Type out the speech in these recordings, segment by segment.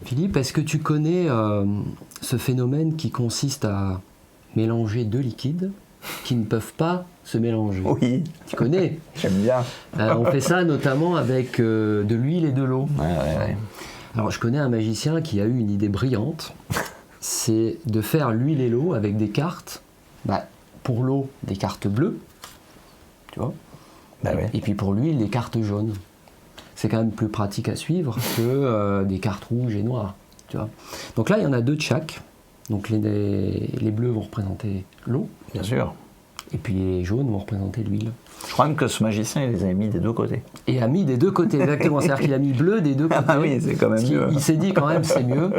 Philippe, est-ce que tu connais ce phénomène qui consiste à mélanger deux liquides qui ne peuvent pas se mélanger? Oui. Tu connais? J'aime bien. On fait ça notamment avec de l'huile et de l'eau. Ouais. Alors je connais un magicien qui a eu une idée brillante, c'est de faire l'huile et l'eau avec des cartes, pour l'eau des cartes bleues, tu vois, et puis pour l'huile des cartes jaunes. C'est quand même plus pratique à suivre que des cartes rouges et noires, tu vois. Donc là il y en a deux de chaque, donc les bleus vont représenter l'eau. Bien sûr. Et puis les jaunes vont représenter l'huile. Je crois même que ce magicien, il les a mis des deux côtés. Et a mis des deux côtés, exactement. C'est-à-dire qu'il a mis bleu des deux côtés. Ah oui, c'est quand même mieux. Il s'est dit quand même c'est mieux.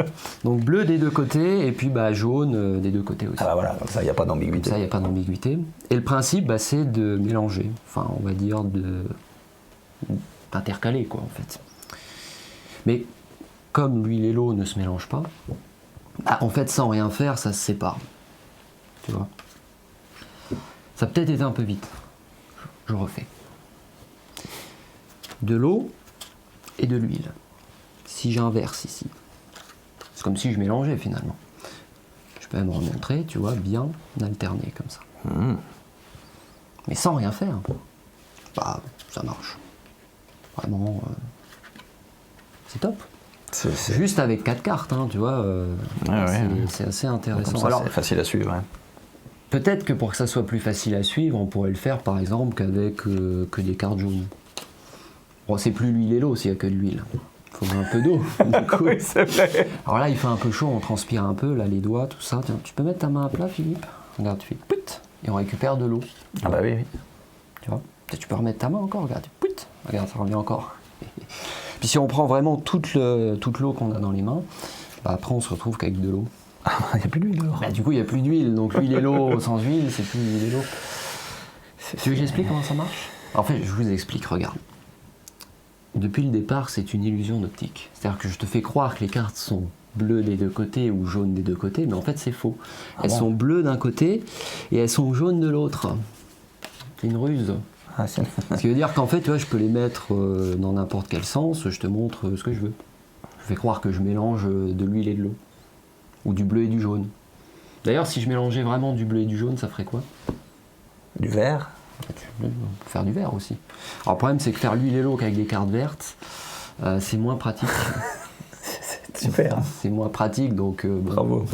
Donc bleu des deux côtés et puis jaune des deux côtés aussi. Ah bah voilà, comme ça il n'y a pas d'ambiguïté. Ça, il n'y a pas d'ambiguïté. Et le principe, c'est de mélanger. Enfin, on va dire d'intercaler, quoi, en fait. Mais comme l'huile et l'eau ne se mélangent pas, en fait, sans rien faire, ça se sépare. Tu vois. Ça a peut-être été un peu vite. Je refais. De l'eau et de l'huile. Si j'inverse ici, c'est comme si je mélangeais finalement. Je peux même remontrer, tu vois, bien alterner comme ça. Mais sans rien faire. Ça marche. Vraiment, c'est top. C'est juste avec 4 cartes, hein, tu vois. C'est assez intéressant. Comme ça, alors, c'est facile à suivre. Hein. Peut-être que pour que ça soit plus facile à suivre, on pourrait le faire par exemple qu'avec que des cartes jaunes. Bon, c'est plus l'huile et l'eau s'il n'y a que de l'huile. Il faut un peu d'eau. Oui, c'est vrai. Alors là, il fait un peu chaud, on transpire un peu, là, les doigts, tout ça. Tiens, tu peux mettre ta main à plat, Philippe? Regarde, tu fais put, et on récupère de l'eau. Ah bah oui. Tu vois? Tu peux remettre ta main encore, regarde, put, regarde, ça revient encore. Puis si on prend vraiment toute l'eau qu'on a dans les mains, après on se retrouve qu'avec de l'eau. Ah, il n'y a plus d'huile alors. Du coup, il n'y a plus d'huile, donc l'huile et l'eau sans huile, c'est plus l'huile et l'eau. Tu veux que j'explique comment ça marche? En fait, je vous explique, regarde. Depuis le départ, c'est une illusion d'optique. C'est-à-dire que je te fais croire que les cartes sont bleues des deux côtés ou jaunes des deux côtés, mais en fait, c'est faux. Elles sont bleues d'un côté et elles sont jaunes de l'autre. C'est une ruse. Ce qui veut dire qu'en fait, tu vois, je peux les mettre dans n'importe quel sens, je te montre ce que je veux. Je fais croire que je mélange de l'huile et de l'eau. Ou du bleu et du jaune. D'ailleurs, si je mélangeais vraiment du bleu et du jaune, ça ferait quoi? Du vert. On peut faire du vert aussi. Alors le problème, c'est que faire l'huile et l'eau avec des cartes vertes, c'est moins pratique. C'est super. C'est moins pratique, donc... Bravo.